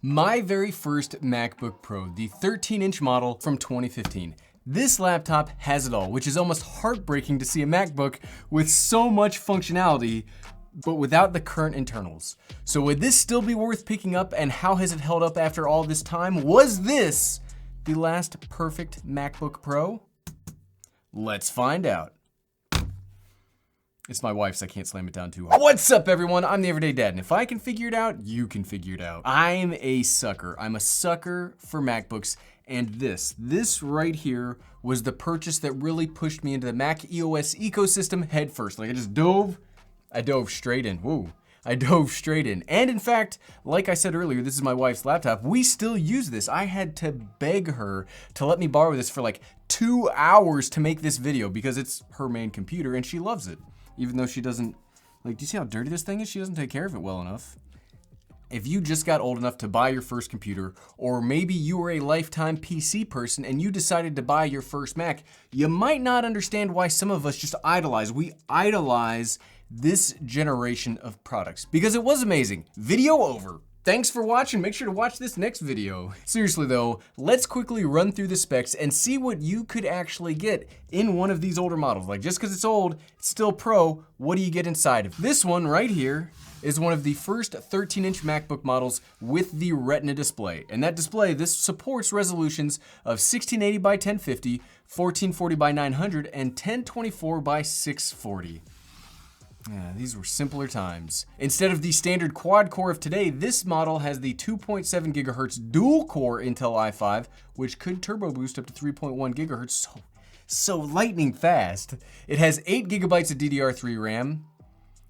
My very first MacBook Pro, the 13-inch model from 2015. This laptop has it all, which is almost heartbreaking to see a MacBook with so much functionality, but without the current internals. So would this still be worth picking up, and how has it held up after all this time? Was this the last perfect MacBook Pro? Let's find out. It's my wife's, I can't slam it down too hard. What's up, everyone? I'm the Everyday Dad, and if I can figure it out, you can figure it out. I'm a sucker. I'm a sucker for MacBooks, and this right here was the purchase that really pushed me into the Mac EOS ecosystem head first. Like I dove straight in. Woo. I dove straight in. And in fact, like I said earlier, this is my wife's laptop. We still use this. I had to beg her to let me borrow this for like 2 hours to make this video because it's her main computer and she loves it. Even though she doesn't, like, do you see how dirty this thing is? She doesn't take care of it well enough. If you just got old enough to buy your first computer, or maybe you were a lifetime PC person and you decided to buy your first Mac, you might not understand why some of us just idolize. We idolize this generation of products because it was amazing. Video over. Thanks for watching. Make sure to watch this next video. Seriously though, let's quickly run through the specs and see what you could actually get in one of these older models. Like, just because it's old, it's still Pro, what do you get inside of it? This one right here is one of the first 13-inch MacBook models with the Retina display. And that display, this supports resolutions of 1680 by 1050, 1440 by 900, and 1024 by 640. Yeah, these were simpler times. Instead of the standard quad core of today, this model has the 2.7 gigahertz dual core Intel i5, which could turbo boost up to 3.1 gigahertz, so lightning fast. It has 8 gigabytes of DDR3 RAM.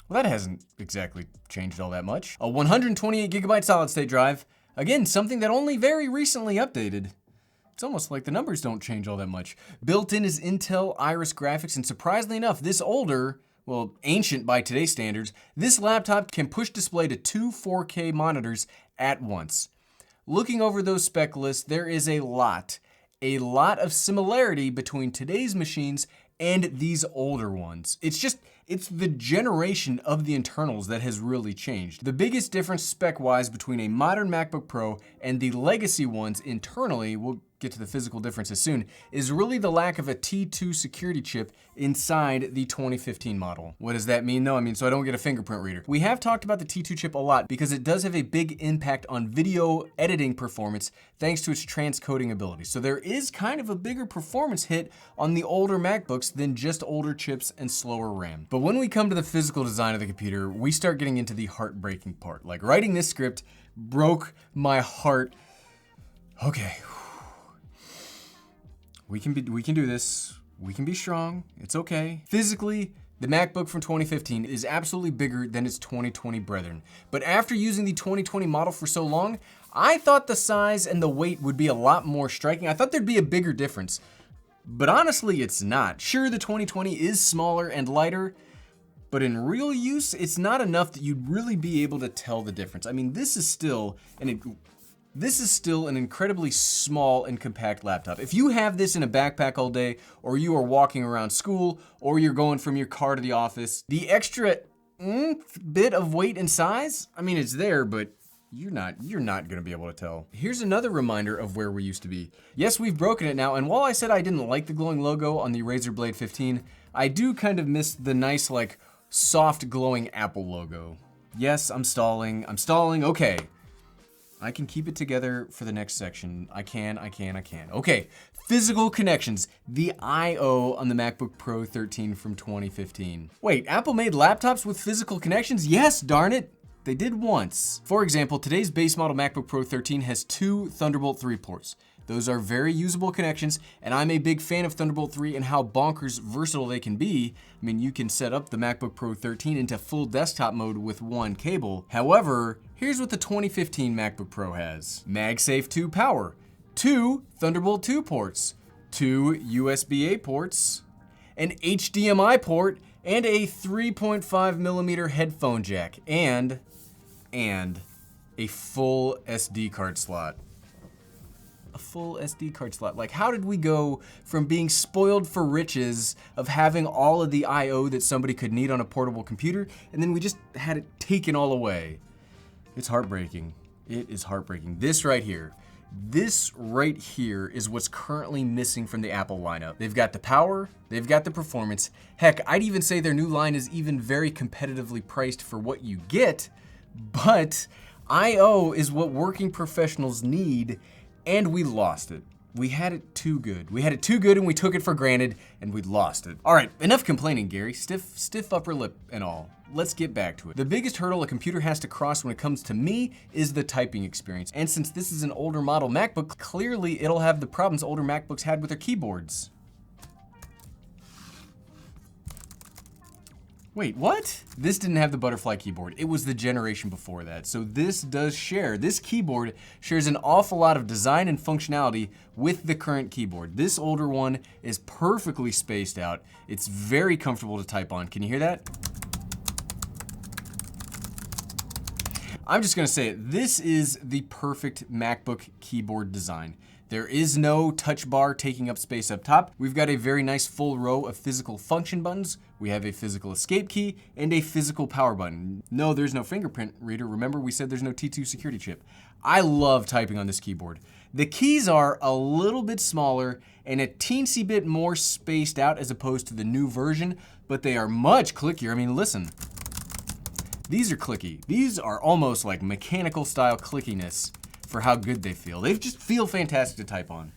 Well, that hasn't exactly changed all that much. A 128 gigabyte solid state drive. Again, something that only very recently updated. It's almost like the numbers don't change all that much. Built in is Intel Iris graphics, and surprisingly enough, this older, well, ancient by today's standards, this laptop can push display to 2 4K monitors at once. Looking over those spec lists, there is a lot of similarity between today's machines and these older ones. It's the generation of the internals that has really changed. The biggest difference spec-wise between a modern MacBook Pro and the legacy ones internally, we'll get to the physical differences soon, is really the lack of a T2 security chip inside the 2015 model. What does that mean though? I mean, so I don't get a fingerprint reader. We have talked about the T2 chip a lot because it does have a big impact on video editing performance thanks to its transcoding ability. So there is kind of a bigger performance hit on the older MacBooks than just older chips and slower RAM. But when we come to the physical design of the computer, we start getting into the heartbreaking part. Like, writing this script broke my heart. Okay. We can do this. We can be strong. It's okay. Physically, the MacBook from 2015 is absolutely bigger than its 2020 brethren. But after using the 2020 model for so long, I thought the size and the weight would be a lot more striking. I thought there'd be a bigger difference. But honestly, it's not. Sure, the 2020 is smaller and lighter, but in real use, it's not enough that you'd really be able to tell the difference. I mean, this is still an incredibly small and compact laptop. If you have this in a backpack all day, or you are walking around school, or you're going from your car to the office, the extra bit of weight and size, I mean, it's there, but you're not gonna be able to tell. Here's another reminder of where we used to be. Yes, we've broken it now, and while I said I didn't like the glowing logo on the Razer Blade 15, I do kind of miss the nice, like, soft glowing Apple logo. Yes, I'm stalling, okay. I can keep it together for the next section. I can. Okay, physical connections. The I/O on the MacBook Pro 13 from 2015. Wait, Apple made laptops with physical connections? Yes, darn it. They did once. For example, today's base model MacBook Pro 13 has 2 Thunderbolt 3 ports. Those are very usable connections, and I'm a big fan of Thunderbolt 3 and how bonkers versatile they can be. I mean, you can set up the MacBook Pro 13 into full desktop mode with one cable. However, here's what the 2015 MacBook Pro has. MagSafe 2 power, 2 Thunderbolt 2 ports, 2 USB-A ports, an HDMI port, and a 3.5mm headphone jack, and a full SD card slot. A full SD card slot. Like, how did we go from being spoiled for riches of having all of the I/O that somebody could need on a portable computer, and then we just had it taken all away? It's heartbreaking. It is heartbreaking. This right here is what's currently missing from the Apple lineup. They've got the power, they've got the performance. Heck, I'd even say their new line is even very competitively priced for what you get, but I/O is what working professionals need, and we lost it. We had it too good. We had it too good and we took it for granted and we lost it. All right, enough complaining, Gary. Stiff upper lip and all. Let's get back to it. The biggest hurdle a computer has to cross when it comes to me is the typing experience. And since this is an older model MacBook, clearly it'll have the problems older MacBooks had with their keyboards. Wait, what? This didn't have the butterfly keyboard. It was the generation before that. So this keyboard shares an awful lot of design and functionality with the current keyboard. This older one is perfectly spaced out. It's very comfortable to type on. Can you hear that? I'm just gonna say it. This is the perfect MacBook keyboard design. There is no touch bar taking up space up top. We've got a very nice full row of physical function buttons. We have a physical escape key and a physical power button. No, there's no fingerprint reader. Remember, we said there's no T2 security chip. I love typing on this keyboard. The keys are a little bit smaller and a teensy bit more spaced out as opposed to the new version, but they are much clickier. I mean, listen. These are clicky. These are almost like mechanical style clickiness for how good they feel. They just feel fantastic to type on.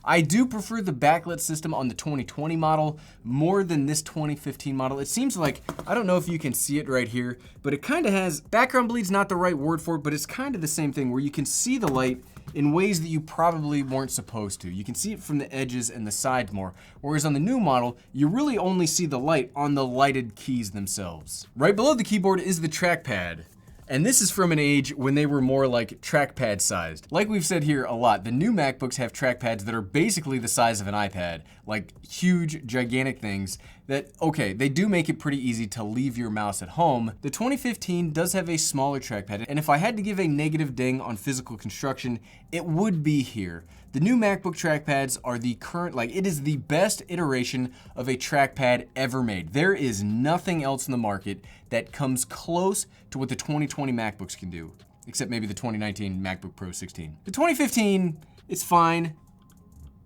I do prefer the backlit system on the 2020 model more than this 2015 model. It seems like, I don't know if you can see it right here, but it kind of has, background bleed's not the right word for it, but it's kind of the same thing where you can see the light in ways that you probably weren't supposed to. You can see it from the edges and the sides more, whereas on the new model, you really only see the light on the lighted keys themselves. Right below the keyboard is the trackpad. And this is from an age when they were more like trackpad sized. Like we've said here a lot, the new MacBooks have trackpads that are basically the size of an iPad, like huge, gigantic things that, okay, they do make it pretty easy to leave your mouse at home. The 2015 does have a smaller trackpad, and if I had to give a negative ding on physical construction, it would be here. The new MacBook trackpads are the current, it is the best iteration of a trackpad ever made. There is nothing else in the market that comes close to what the 2020 MacBooks can do, except maybe the 2019 MacBook Pro 16. The 2015, it's fine,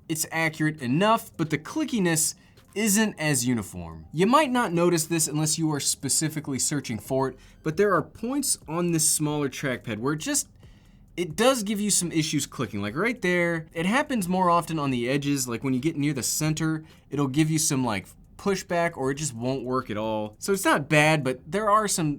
it's accurate enough, but the clickiness isn't as uniform. You might not notice this unless you are specifically searching for it, but there are points on this smaller trackpad where it does give you some issues clicking, like right there. It happens more often on the edges, like when you get near the center, it'll give you some pushback or it just won't work at all. So it's not bad, but there are some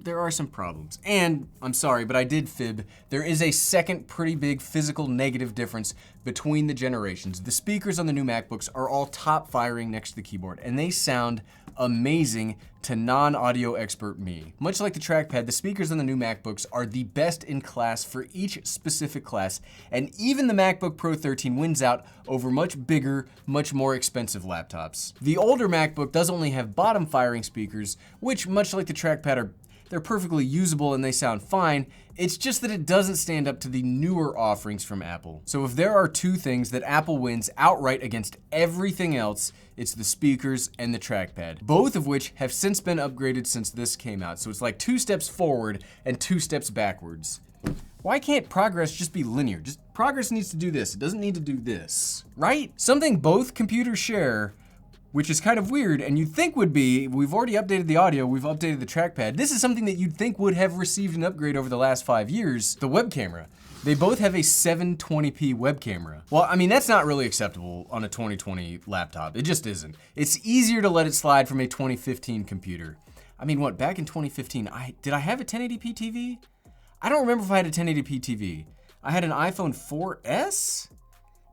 problems. And I'm sorry, but I did fib. There is a second pretty big physical negative difference between the generations. The speakers on the new MacBooks are all top firing next to the keyboard, and they sound amazing to non-audio expert me. Much like the trackpad, the speakers on the new MacBooks are the best in class for each specific class, and even the MacBook Pro 13 wins out over much bigger, much more expensive laptops. The older MacBook does only have bottom firing speakers, which much like the trackpad they're perfectly usable and they sound fine. It's just that it doesn't stand up to the newer offerings from Apple. So if there are two things that Apple wins outright against everything else, it's the speakers and the trackpad, both of which have since been upgraded since this came out. So it's like 2 steps forward and 2 steps backwards. Why can't progress just be linear? Just progress needs to do this. It doesn't need to do this, right? Something both computers share, which is kind of weird, and you'd think would be, we've already updated the audio, we've updated the trackpad. This is something that you'd think would have received an upgrade over the last 5 years, the web camera. They both have a 720p web camera. Well, I mean, that's not really acceptable on a 2020 laptop. It just isn't. It's easier to let it slide from a 2015 computer. I mean, what, back in 2015, did I have a 1080p TV? I don't remember if I had a 1080p TV. I had an iPhone 4S?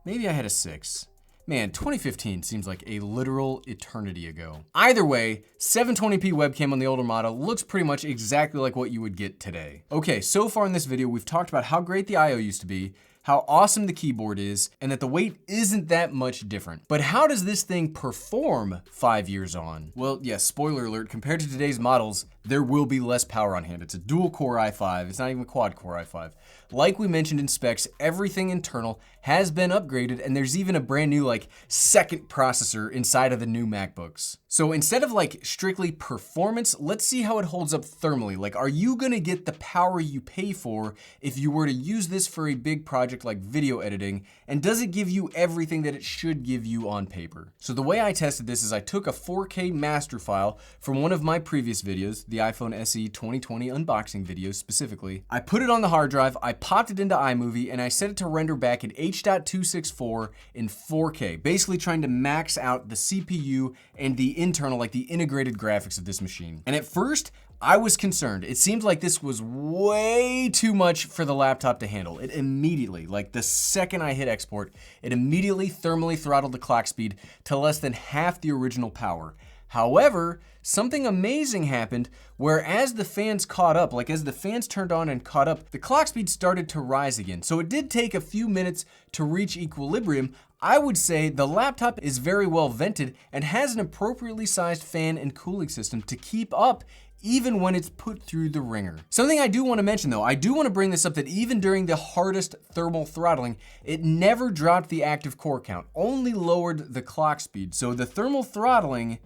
Maybe I had a 6. Man, 2015 seems like a literal eternity ago. Either way, 720p webcam on the older model looks pretty much exactly like what you would get today. Okay, so far in this video, we've talked about how great the I/O used to be, how awesome the keyboard is, and that the weight isn't that much different. But how does this thing perform 5 years on? Well, yes, spoiler alert, compared to today's models, there will be less power on hand. It's a dual core i5, it's not even a quad core i5. Like we mentioned in specs, everything internal has been upgraded, and there's even a brand new second processor inside of the new MacBooks. So instead of like strictly performance, let's see how it holds up thermally. Like, are you gonna get the power you pay for if you were to use this for a big project like video editing? And does it give you everything that it should give you on paper? So the way I tested this is I took a 4K master file from one of my previous videos, the iPhone SE 2020 unboxing video specifically. I put it on the hard drive, I popped it into iMovie, and I set it to render back at H.264 in 4K, basically trying to max out the CPU and the internal, like the integrated graphics of this machine. And at first, I was concerned. It seemed like this was way too much for the laptop to handle. It immediately, like the second I hit export, it immediately thermally throttled the clock speed to less than half the original power. However, something amazing happened where as the fans caught up, like as the fans turned on and caught up, the clock speed started to rise again. So it did take a few minutes to reach equilibrium. I would say the laptop is very well vented and has an appropriately sized fan and cooling system to keep up even when it's put through the ringer. Something I do want to mention though, I do want to bring this up that even during the hardest thermal throttling, it never dropped the active core count, only lowered the clock speed. So the thermal throttling,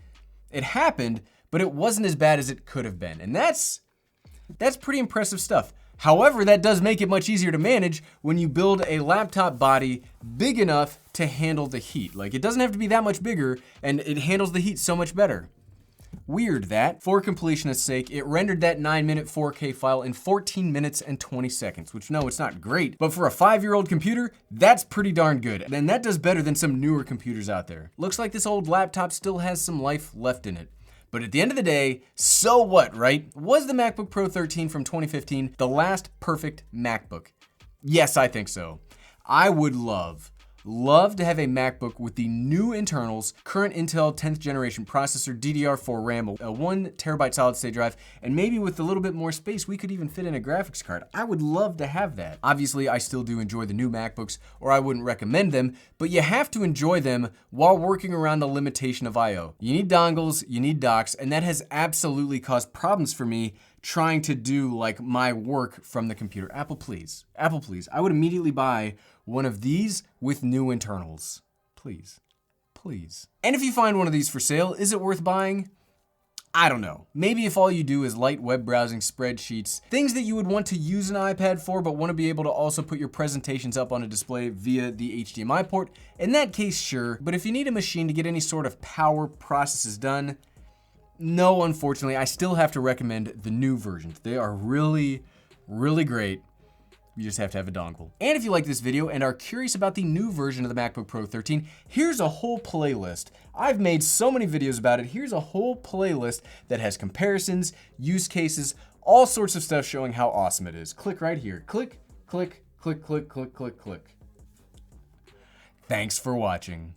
it happened, but it wasn't as bad as it could have been. And that's pretty impressive stuff. However, that does make it much easier to manage when you build a laptop body big enough to handle the heat. Like, it doesn't have to be that much bigger, and it handles the heat so much better. Weird that, for completionist's sake, it rendered that 9-minute 4K file in 14 minutes and 20 seconds, which no, it's not great, but for a 5-year-old computer, that's pretty darn good. And that does better than some newer computers out there. Looks like this old laptop still has some life left in it. But at the end of the day, so what, right? Was the MacBook Pro 13 from 2015 the last perfect MacBook? Yes, I think so. I would love to have a MacBook with the new internals, current Intel 10th generation processor, DDR4 RAM, a 1 terabyte solid state drive, and maybe with a little bit more space, we could even fit in a graphics card. I would love to have that. Obviously, I still do enjoy the new MacBooks, or I wouldn't recommend them, but you have to enjoy them while working around the limitation of I/O. You need dongles, you need docks, and that has absolutely caused problems for me trying to do like my work from the computer. Apple, please. Apple, please. I would immediately buy one of these with new internals. Please. Please. And if you find one of these for sale, is it worth buying? I don't know. Maybe if all you do is light web browsing, spreadsheets, things that you would want to use an iPad for, but want to be able to also put your presentations up on a display via the HDMI port, in that case, sure. But if you need a machine to get any sort of power processes done, no, unfortunately, I still have to recommend the new versions. They are really, really great. You just have to have a dongle. And if you like this video and are curious about the new version of the MacBook Pro 13, here's a whole playlist. I've made so many videos about it. Here's a whole playlist that has comparisons, use cases, all sorts of stuff showing how awesome it is. Click right here. Click, click, click, click, click, click, click. Thanks for watching.